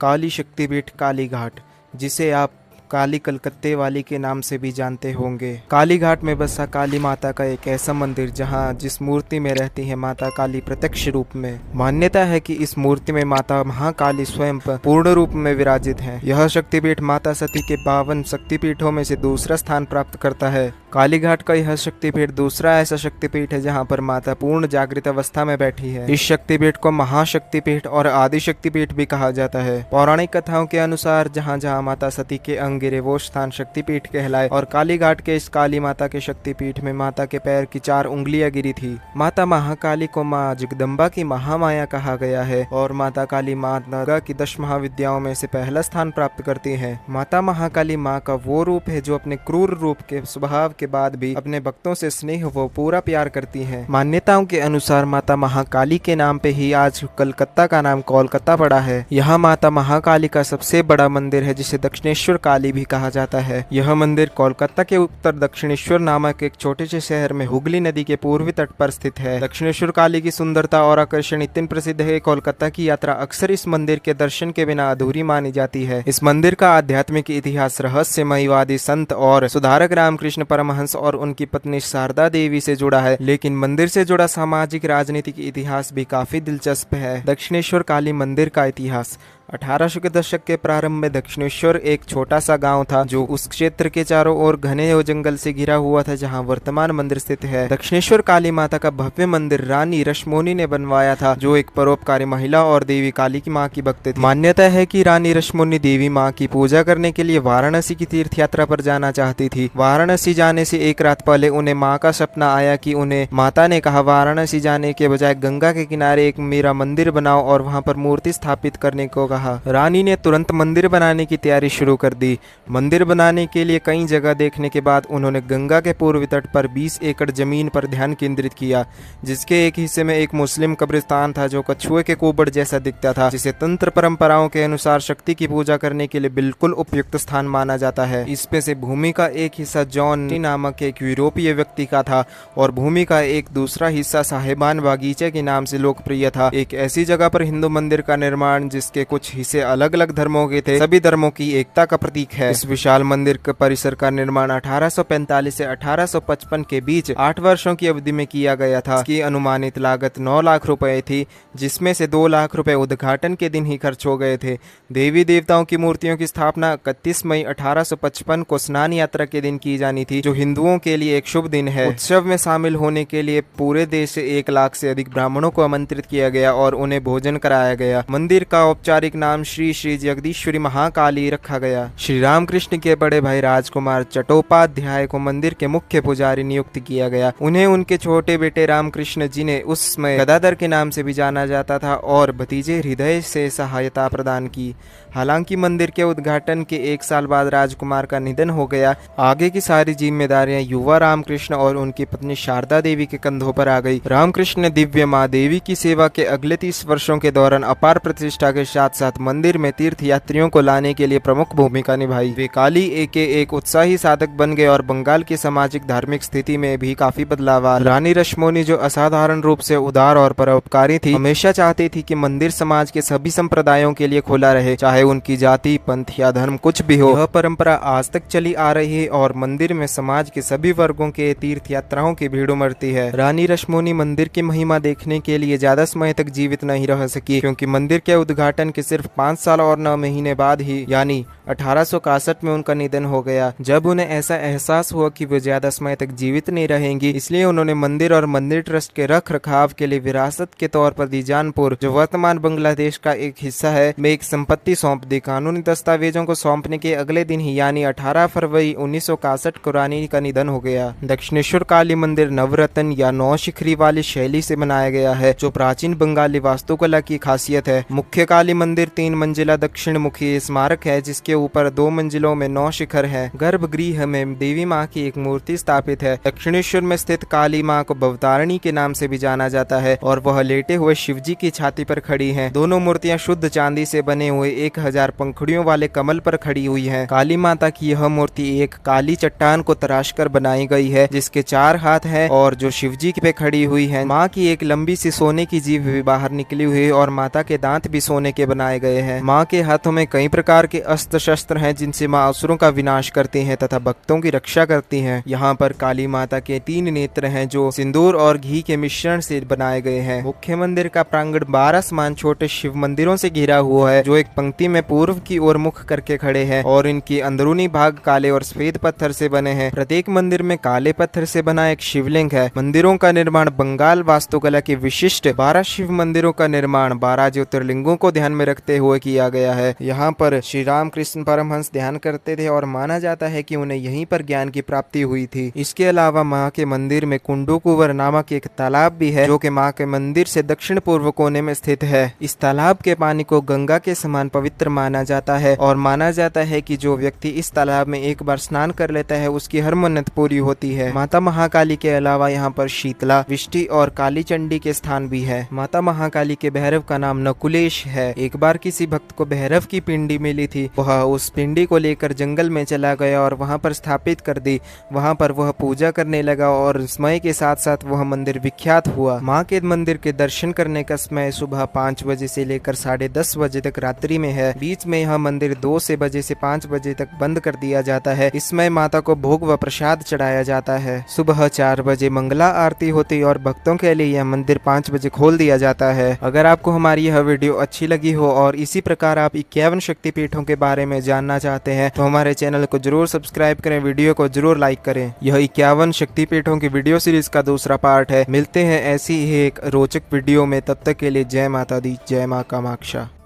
काली शक्तिपीठ कालीघाट, जिसे आप काली कलकत्ते वाली के नाम से भी जानते होंगे। कालीघाट में बसा काली माता का एक ऐसा मंदिर जहां जिस मूर्ति में रहती है माता काली प्रत्यक्ष रूप में। मान्यता है कि इस मूर्ति में माता महाकाली स्वयं पूर्ण रूप में विराजित हैं। यह शक्तिपीठ माता सती के 52 शक्तिपीठों में से दूसरा स्थान प्राप्त करता है। कालीघाट का यह शक्तिपीठ दूसरा ऐसा शक्तिपीठ है जहां पर माता पूर्ण जागृत अवस्था में बैठी है। इस शक्तिपीठ को महाशक्तिपीठ और आदि शक्तिपीठ भी कहा जाता है। पौराणिक कथाओं के अनुसार जहां जहां माता सती के अंग गिरे वो स्थान शक्तिपीठ कहलाए और कालीघाट के इस काली माता के शक्तिपीठ में माता के पैर की 4 उंगलियां गिरी थी। माता महाकाली को माँ जगदम्बा की महामाया कहा गया है और माता काली माँ दुर्गा की 10 महाविद्याओं में से पहला स्थान प्राप्त करती है। माता महाकाली माँ का वो रूप है जो अपने क्रूर रूप के स्वभाव के बाद भी अपने भक्तों से स्नेह व पूरा प्यार करती है। मान्यताओं के अनुसार माता महाकाली के नाम पे ही आज कलकत्ता का नाम कोलकाता पड़ा है। यहाँ माता महाकाली का सबसे बड़ा मंदिर है जिसे दक्षिणेश्वर काली भी कहा जाता है। यह मंदिर कोलकाता के उत्तर दक्षिणेश्वर नामक एक छोटे से शहर में हुगली नदी के पूर्वी तट पर स्थित है। दक्षिणेश्वर काली की सुंदरता और आकर्षण इतनी प्रसिद्ध है, कोलकाता की यात्रा अक्सर इस मंदिर के दर्शन के बिना अधूरी मानी जाती है। इस मंदिर का आध्यात्मिक इतिहास रहस्यमयवादी संत और सुधारक रामकृष्ण परमहंस और उनकी पत्नी शारदा देवी से जुड़ा है, लेकिन मंदिर से जुड़ा सामाजिक राजनीतिक इतिहास भी काफी दिलचस्प है। दक्षिणेश्वर काली मंदिर का इतिहास 1800 के दशक के प्रारंभ में दक्षिणेश्वर एक छोटा सा गांव था जो उस क्षेत्र के चारों ओर घने जंगल से घिरा हुआ था जहां वर्तमान मंदिर स्थित है। दक्षिणेश्वर काली माता का भव्य मंदिर रानी रश्मोनी ने बनवाया था, जो एक परोपकारी महिला और देवी काली की मां की भक्त थी। मान्यता है कि रानी रश्मोनी देवी मां की पूजा करने के लिए वाराणसी की तीर्थ यात्रा पर जाना चाहती थी। वाराणसी जाने से एक रात पहले उन्हें माँ का सपना आया कि उन्हें माता ने कहा वाराणसी जाने के बजाय गंगा के किनारे एक मेरा मंदिर बनाओ और वहां पर मूर्ति स्थापित करने को कहा। रानी ने तुरंत मंदिर बनाने की तैयारी शुरू कर दी। मंदिर बनाने के लिए कई जगह देखने के बाद उन्होंने गंगा के पूर्वी तट पर 20 एकड़ जमीन पर ध्यान केंद्रित किया, जिसके एक हिस्से में एक मुस्लिम कब्रिस्तान था जो कछुए के कुबड़ जैसा दिखता था, जिसे तंत्र परंपराओं के अनुसार शक्ति की पूजा करने के लिए बिल्कुल उपयुक्त स्थान माना जाता है। इसमें से भूमि का एक हिस्सा जॉन नामक एक यूरोपीय व्यक्ति का था और भूमि का एक दूसरा हिस्सा साहेबान बागीचे के नाम से लोकप्रिय था। एक ऐसी जगह पर हिंदू मंदिर का निर्माण जिसके कुछ हिस्से अलग अलग धर्मों के थे, सभी धर्मों की एकता का प्रतीक है। इस विशाल मंदिर के परिसर का निर्माण 1845 से 1855 के बीच 8 वर्षों की अवधि में किया गया था। इसकी अनुमानित लागत 9 लाख रुपए थी, जिसमें से 2 लाख रुपए उद्घाटन के दिन ही खर्च हो गए थे। देवी देवताओं की मूर्तियों की स्थापना 31 मई 1855 को स्नान यात्रा के दिन की जानी थी, जो हिंदुओं के लिए एक शुभ दिन है। उत्सव में शामिल होने के लिए पूरे देश से 1 लाख से अधिक ब्राह्मणों को आमंत्रित किया गया और उन्हें भोजन कराया गया। मंदिर का औपचारिक नाम श्री श्री जगदीश्वरी महाकाली रखा गया। श्री रामकृष्ण के बड़े भाई राजकुमार चट्टोपाध्याय को मंदिर के मुख्य पुजारी नियुक्त किया गया। उन्हें उनके छोटे बेटे रामकृष्ण जी ने उस समय गदाधर के नाम से भी जाना जाता था और भतीजे हृदय से सहायता प्रदान की। हालांकि मंदिर के उद्घाटन के 1 साल बाद राजकुमार का निधन हो गया। आगे की सारी जिम्मेदारियां युवा रामकृष्ण और उनकी पत्नी शारदा देवी के कंधों पर आ गई। रामकृष्ण ने दिव्य माँ देवी की सेवा के अगले 30 वर्षों के दौरान अपार प्रतिष्ठा के साथ साथ मंदिर में तीर्थ यात्रियों को लाने के लिए प्रमुख भूमिका निभाई। वे काली के एक उत्साही साधक बन गए और बंगाल की सामाजिक धार्मिक स्थिति में भी काफी बदलाव आया। रानी रश्मोनी, जो असाधारण रूप से उदार और परोपकारी थी, हमेशा चाहती थी कि मंदिर समाज के सभी संप्रदायों के लिए खुला रहे, चाहे उनकी जाति, पंथ या धर्म कुछ भी हो। यह परंपरा आज तक चली आ रही है और मंदिर में समाज के सभी वर्गों के तीर्थ यात्राओं की भीड़ उमड़ती है। रानी रश्मोनी मंदिर की महिमा देखने के लिए ज्यादा समय तक जीवित नहीं रह सकी, क्योंकि मंदिर के उद्घाटन के सिर्फ 5 साल और 9 महीने बाद ही यानी 1861 में उनका निधन हो गया। जब उन्हें ऐसा एहसास हुआ कि वे ज्यादा समय तक जीवित नहीं रहेंगी, इसलिए उन्होंने मंदिर और मंदिर ट्रस्ट के रख रखाव के लिए विरासत के तौर पर दीजानपुर, जो वर्तमान बांग्लादेश का एक हिस्सा है, में एक संपत्ति सौंप दी। कानूनी दस्तावेजों को सौंपने के अगले दिन ही यानी 18 फरवरी 1961 को रानी का निधन हो गया। दक्षिणेश्वर काली मंदिर नवरत्न या 9 शिखरी वाली शैली से बनाया गया है, जो प्राचीन बंगाली वास्तुकला की खासियत है। मुख्य काली मंदिर 3 मंजिला दक्षिण मुखी स्मारक है, जिसके ऊपर 2 मंजिलों में 9 शिखर है। गर्भगृह में देवी माँ की एक मूर्ति स्थापित है। दक्षिणेश्वर में स्थित काली माँ को भवतारिणी के नाम से भी जाना जाता है और वह लेटे हुए शिवजी की छाती पर खड़ी हैं। दोनों मूर्तियां शुद्ध चांदी से बने हुए 1000 पंखुड़ियों वाले कमल पर खड़ी हुई हैं। काली माता की यह मूर्ति एक काली चट्टान को तराशकर बनाई गई है, जिसके 4 हाथ हैं और जो शिवजी पे खड़ी हुई है। माँ की एक लंबी सी सोने की जीभ भी बाहर निकली हुई है और माता के दांत भी सोने के बनाए बनाए गए हैं। माँ के हाथों में कई प्रकार के अस्त्र शस्त्र हैं जिनसे माँ असुरों का विनाश करती हैं तथा भक्तों की रक्षा करती हैं। यहाँ पर काली माता के 3 नेत्र हैं जो सिंदूर और घी के मिश्रण से बनाए गए हैं। मुख्य मंदिर का प्रांगण 12 समान छोटे शिव मंदिरों से घिरा हुआ है जो एक पंक्ति में पूर्व की ओर मुख करके खड़े हैं और इनकी अंदरूनी भाग काले और सफेद पत्थर से बने हैं। प्रत्येक मंदिर में काले पत्थर से बना एक शिवलिंग है। मंदिरों का निर्माण बंगाल वास्तुकला की विशिष्ट 12 शिव मंदिरों का निर्माण 12 ज्योतिर्लिंगों को ध्यान में रखते हुए किया गया है। यहाँ पर श्री राम कृष्ण परमहंस ध्यान करते थे और माना जाता है कि उन्हें यहीं पर ज्ञान की प्राप्ति हुई थी। इसके अलावा माँ के मंदिर में कुंडूकुवर नामक एक तालाब भी है जो कि माँ के मंदिर से दक्षिण पूर्व कोने में स्थित है। इस तालाब के पानी को गंगा के समान पवित्र माना जाता है और माना जाता है कि जो व्यक्ति इस तालाब में एक बार स्नान कर लेता है उसकी हर मन्नत पूरी होती है। माता महाकाली के अलावा यहाँ पर शीतला, विष्टि और काली चंडी के स्थान भी है। माता महाकाली के भैरव का नाम नकुलेश है। एक बार किसी भक्त को भैरव की पिंडी मिली थी। वह उस पिंडी को लेकर जंगल में चला गया और वहां पर स्थापित कर दी। वहां पर वह पूजा करने लगा और समय के साथ साथ वह मंदिर विख्यात हुआ। माँ के मंदिर के दर्शन करने का समय सुबह 5 बजे से लेकर 10:30 बजे तक रात्रि में है। बीच में यह मंदिर 2 बजे से 5 बजे तक बंद कर दिया जाता है। इसमें माता को भोग व प्रसाद चढ़ाया जाता है। सुबह 4 बजे मंगला आरती होती और भक्तों के लिए यह मंदिर 5 बजे खोल दिया जाता है। अगर आपको हमारी यह वीडियो अच्छी लगी हो और इसी प्रकार आप 51 शक्तिपीठों के बारे में जानना चाहते हैं तो हमारे चैनल को जरूर सब्सक्राइब करें, वीडियो को जरूर लाइक करें। यह 51 शक्तिपीठों की वीडियो सीरीज का दूसरा पार्ट है। मिलते हैं ऐसी ही एक रोचक वीडियो में, तब तक के लिए जय माता दी, जय मां कामाक्षा।